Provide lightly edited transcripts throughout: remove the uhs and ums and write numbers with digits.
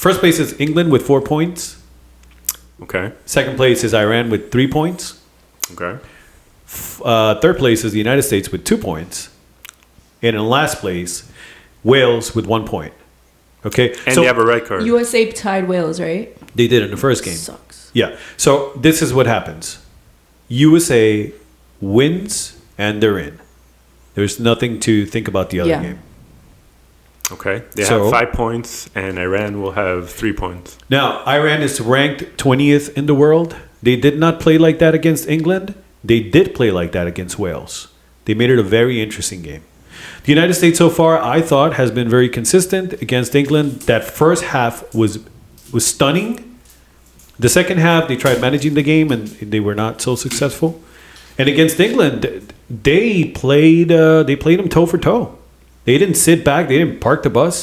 First place is England with 4 points. Okay. Second place is Iran with 3 points. Okay. Third place is the United States with 2 points. And in last place, Wales with 1 point. Okay. And they have a red card. USA tied Wales, right? They did in the first game. Sucks. Yeah. So this is what happens. USA wins and they're in. There's nothing to think about the other game. Okay. They So- have 5 points, and Iran will have 3 points. Now, Iran is ranked 20th in the world. They did not play like that against England. They did play like that against Wales. They made it a very interesting game. The United States so far, I thought, has been very consistent against England. That first half was stunning. The second half, they tried managing the game, and they were not so successful. And against England, they played them toe for toe. They didn't sit back. They didn't park the bus.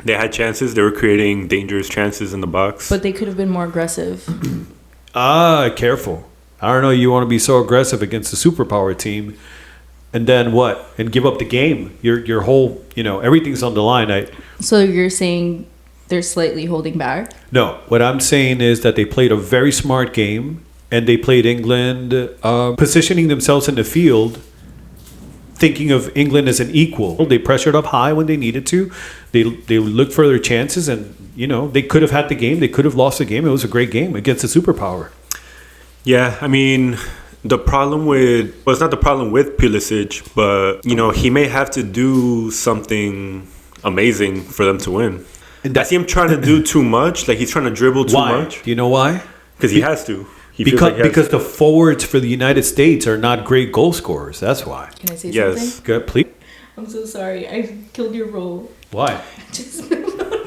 They had chances. They were creating dangerous chances in the box. But they could have been more aggressive. Careful. I don't know. You want to be so aggressive against a superpower team, and then what? And give up the game. Your whole, everything's on the line. So you're saying they're slightly holding back? No. What I'm saying is that they played a very smart game, and they played England, positioning themselves in the field, thinking of England as an equal. They pressured up high when they needed to. They looked for their chances, and they could have had the game. They could have lost the game. It was a great game against a superpower. Yeah, I mean, it's not the problem with Pulisic, but he may have to do something amazing for them to win. And I see him trying to do too much. Like he's trying to dribble too Why? much. Do you know why? Because he has to. He feels like he has Because to. the forwards for the United States are not great goal scorers. That's why. Can I say Yes. something? Good, please. I'm so sorry. I killed your role. Why?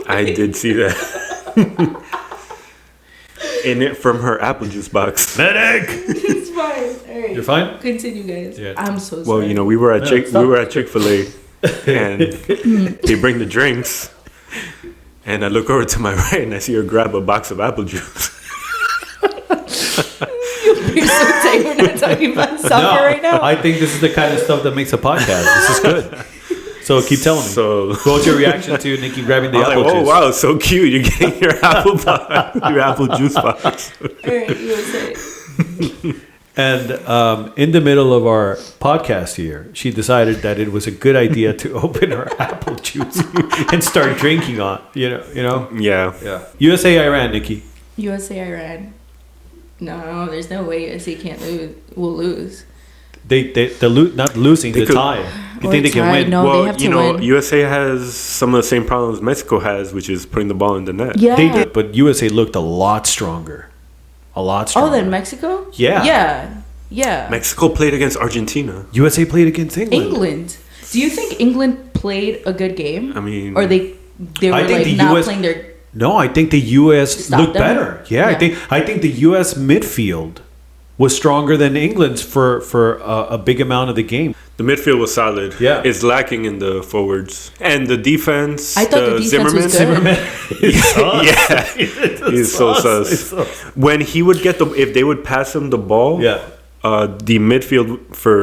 I did see that. In it from her apple juice box. Medic. It's fine. All right. You're fine? Continue, guys. Yeah. I'm so Well, sorry. we were at stop. Chick-fil-A, and they bring the drinks, and I look over to my right, and I see her grab a box of apple juice. You're so tight. We're not talking about soccer right now. I think this is the kind of stuff that makes a podcast. This is good. So keep telling me. So What's your reaction to Nikki grabbing the I was apple like, "Oh juice? wow, it's so cute! You're getting your your apple juice box." All right, USA. And in the middle of our podcast here, she decided that it was a good idea to open her apple juice and start drinking on. Yeah. USA, Iran, Nikki. USA, Iran. No, there's no way USA can't lose. Will lose. Not losing, They the could- tie. You Or think they can tie, win? no. Well, they have to win. USA has some of the same problems Mexico has, which is putting the ball in the net. Yeah. They did, but USA looked a lot stronger. A lot Oh, stronger. then Mexico? Yeah. Yeah. Mexico played against Argentina. USA played against England. England. Do you think England played a good game? I mean, Or they were I think like the not US playing their. No, I think the U.S. Stop looked them? better. Yeah, Yeah. I think the U.S. midfield was stronger than England's for a big amount of the game. the midfield was solid. Yeah. It's lacking in the forwards. And the defense. I thought the defense was good. Zimmerman is sus. Yeah. He's so sus. He's sus. When he would get if they would pass him the ball, Yeah. The midfield for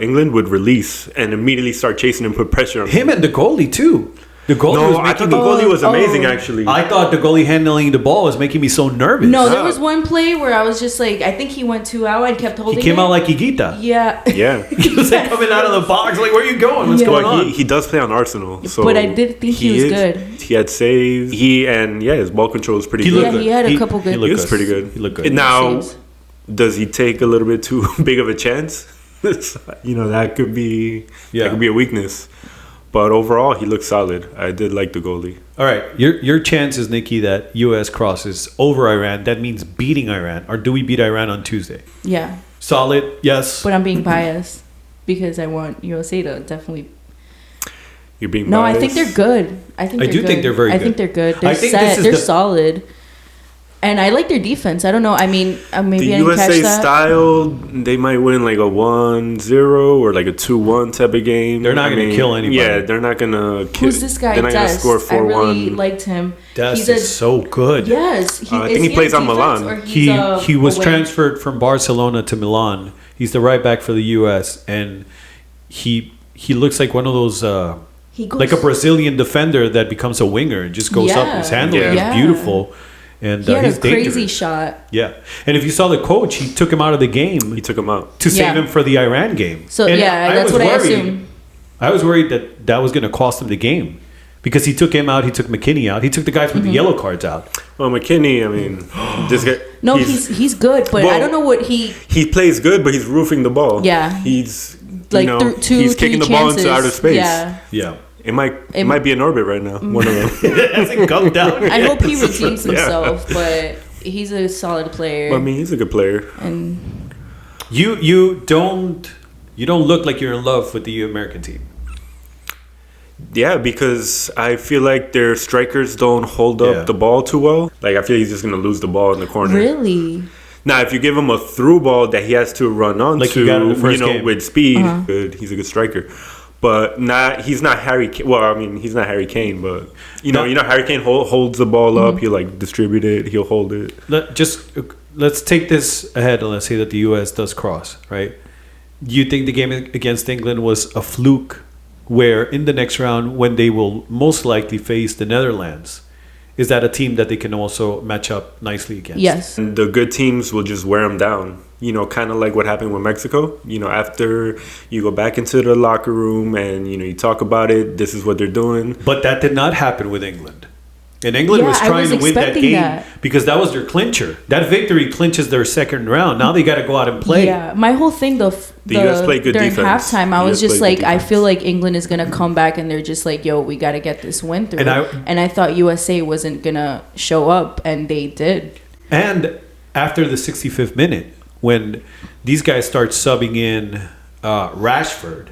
England would release and immediately start chasing and put pressure on Him and the goalie too. The goalie was No, I making thought the me. goalie was amazing, Oh. actually. I thought the goalie handling the ball was making me so nervous. No, there was one play where I was just like, I think he went too out and kept holding he came it. out like Higuita. Yeah. Yeah. He was like coming out of the box, like, where are you going? What's Yeah. going Well, on? he does play on Arsenal. So But I did think he was good. He had saves. His ball control was pretty He good. looked Yeah, he had a couple good- He looked He was pretty good. He looked good. Now, Saves. does he take a little bit too big of a chance? That could be a weakness. But overall, he looked solid. I did like the goalie. All right, your chances, Nikki, that U.S. crosses over Iran, that means beating Iran. Or do we beat Iran on Tuesday? Yeah. Solid, yes. But I'm being biased because I want USA to definitely. You're being No, biased. I think they're good. I do think they're very I good. think they're good. I They're think set. this is They're the- solid. And I like their defense. I don't know. I mean, maybe The I didn't catch USA that. style, they might win like a 1-0 or like a 2-1 type of game. They're not gonna kill anybody. Yeah, they're not gonna kill. Who's this guy? They're not gonna Dest. score I really 4-1. liked him. Dest He's is so good. Yes, I is think he a plays on defense Milan. or he's He was away? transferred from Barcelona to Milan. He's the right back for the U.S. and he looks like one of those He goes like a Brazilian defender that becomes a winger and just goes up. Yeah. His handling Yeah. is beautiful, and He had he's a crazy dangerous. shot. Yeah, and if you saw the coach, he took him out of the game He took him out. to save Yeah. him for the Iran game. So And yeah, that's was what I worried- assume. I was worried that that was going to cost him the game because he took him out. He took McKinney out. He took the guys with the yellow cards out. Well, McKinney, I mean, this guy. No, he's good, but I Well, don't know what he he plays good, but he's roofing the ball. Yeah. He's like two, he's three kicking the chances. ball into outer space. Yeah, Yeah, It might be in orbit right now. One of them. has it come down? I hope he redeems Yeah. himself, but he's a solid player. Well, I mean, he's a good player. and You don't look like you're in love with the American team. Yeah, because I feel like their strikers don't hold up Yeah. the ball too well. Like I feel he's just gonna lose the ball in the corner. really, Now, if you give him a through ball that he has to run on Like to, he got in the first game. with speed, Uh-huh. good. He's a good striker. But he's not Harry. Well, I mean, he's not Harry Kane. But No. Harry Kane holds the ball Mm-hmm. up. He'll like distribute it. He'll hold it. Let's take this ahead and let's say that the U.S. does cross, right? You think the game against England was a fluke, where in the next round, when they will most likely face the Netherlands, is that a team that they can also match up nicely against? yes, And the good teams will just wear them down. Kind of like what happened with Mexico. After you go back into the locker room and you talk about it, this is what they're doing. But that did not happen with England. And England Yeah, was I trying was to win that expecting game that. because that was their clincher. That victory clinches their second round. Now they got to go out and play. yeah. My whole thing though, The US played good during defense. halftime, I The was US just played good like, I defense. feel like England is gonna come back, and they're just like, yo, we got to get this win through. And I thought USA wasn't gonna show up, and they did. And after the 65th minute, when these guys start subbing in Rashford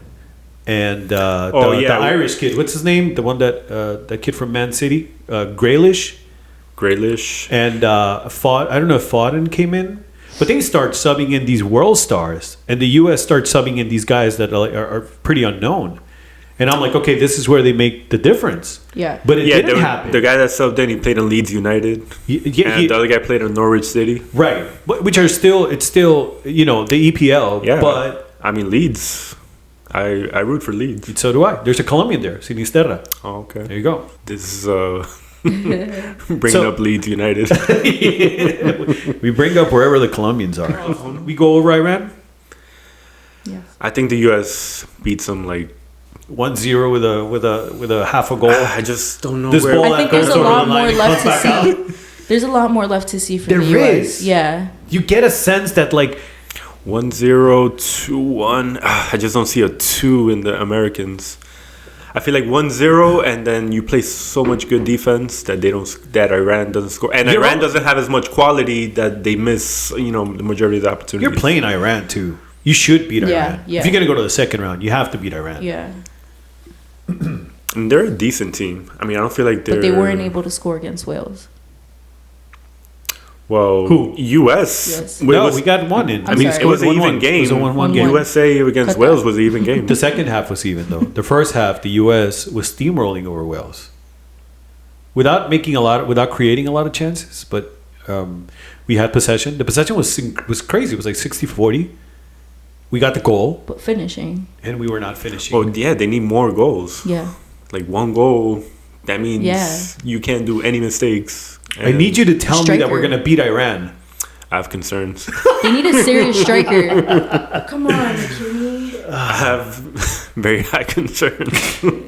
and the Irish kid, what's his name? The one that kid from Man City, Grealish, and I don't know if Foden came in, but they start subbing in these world stars, and the U.S. starts subbing in these guys that are pretty unknown. And I'm like, okay, this is where they make the difference. Yeah. But it didn't happen. The guy that subbed in, he played in Leeds United. And the other guy played in Norwich City. Right, which are still the EPL. Yeah. But I mean, Leeds. I root for Leeds. so do I. There's a Colombian there, Sinisterra. Oh, okay. There you go. This is bringing So- up Leeds United. We bring up wherever the Colombians are. We go over Iran Yes. I think the U.S. beats them like 1-0 with a half a goal. I just don't know This where. ball I that think there's goes a over the lot line more and left comes to back see. There's a lot more left to see from There the US. is. Yeah. You get a sense that 1-0, 2-1. I just don't see a 2 in the Americans. I feel like 1-0, and then you play so much good defense that Iran doesn't score, and You're Iran all- doesn't have as much quality that they miss. The majority of the opportunities. you're playing Iran too. You should beat Yeah, Iran. yeah. If you're gonna go to the second round, you have to beat Iran. Yeah. And they're a decent team. I mean, I don't feel like they're. But they weren't able to score against Wales. Well, Who? U.S. Yes. No, we got one in. I'm I mean, sorry. it was an 1-1. even game. It was a 1-1 game. 1-1. USA against Cut Wales that. was an even game. The second half was even though. The first half, the U.S. was steamrolling over Wales, without creating a lot of chances. But we had possession. The possession was crazy. It was like 60-40. We got the goal, But finishing. and we were not finishing. Well, yeah, they need more goals. Yeah. Like one goal, that means Yeah. you can't do any mistakes. I need you to tell me that Striker. we're gonna beat Iran. I have concerns. They need a serious striker. Come on, McKinney. I have very high concerns.